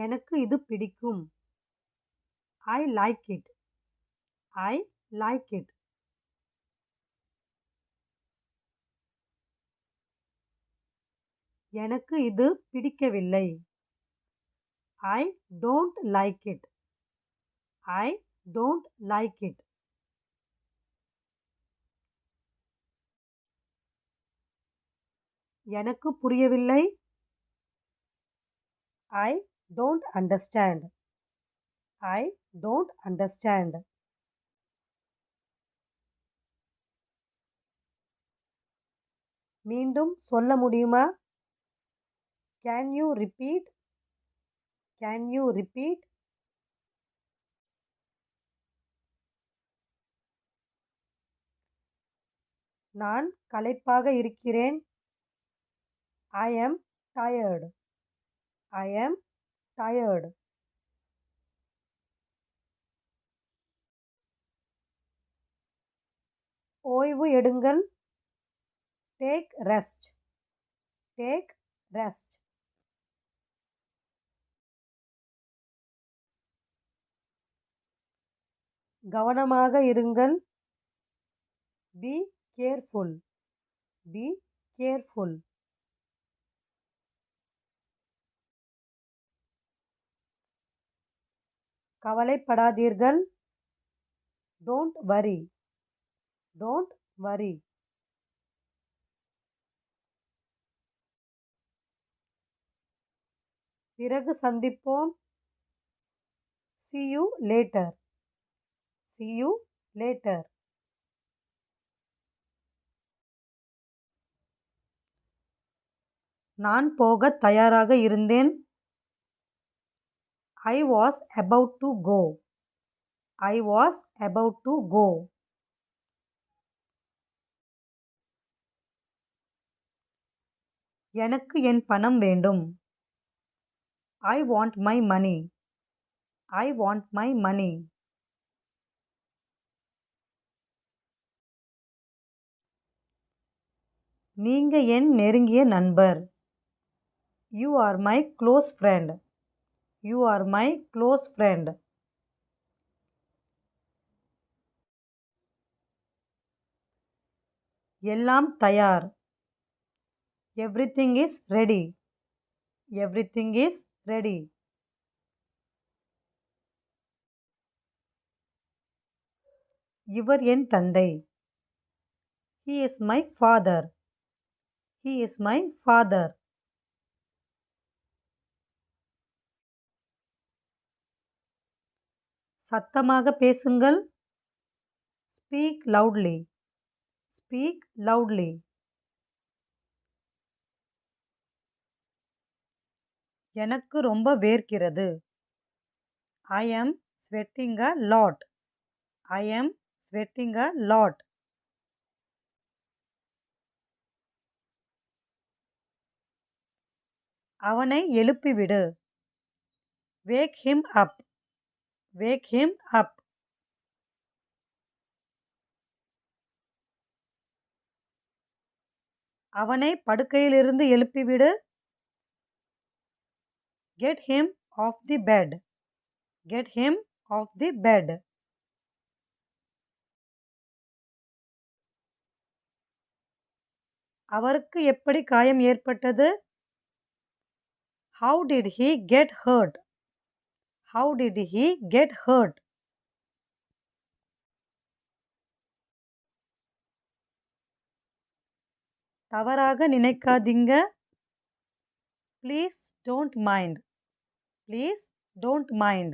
எனக்கு இது பிடிக்கும். I like it. I like it. எனக்கு இது பிடிக்கவில்லை. I don't like it. I don't like it. எனக்கு புரியவில்லை. I don't understand. I don't understand. மீண்டும் சொல்ல முடியுமா? Can you repeat? Can you repeat? நான் களைப்பாக இருக்கிறேன். I am tired. I am tired. ஓய்வு எடுங்கள். Take rest. Take rest. கவனமாக இருங்கள். Be careful. Be careful. கவலைப்படாதீர்கள். Don't worry. Don't worry. பிறகு சந்திப்போம். See you later. See you later. நான் போகத் தயாராக இருந்தேன். I was about to go. I was about to go. எனக்கு என் பணம் வேண்டும். I want my money. I want my money. நீங்க என் நெருங்கிய நண்பர். You are my close friend. You are my close friend. எல்லாம் தயார். Everything is ready. Everything is ready. இவர் என் தந்தை. He is my father. He is my father. சத்தமாக பேசுங்கள். Speak loudly. Speak loudly. எனக்கு ரொம்ப வேர்க்கிறது. I am sweating a lot. I am sweating a lot. அவனை எழுப்பிவிடு. Wake him up. Wake him up. அவனை படுக்கையிலிருந்து எழுப்பிவிடு. Get him off the bed. Get him off the bed. அவருக்கு எப்படி காயம் ஏற்பட்டது? How did he get hurt? How did he get hurt? தவறாக நினைக்காதீங்க. Please don't mind. Please don't mind.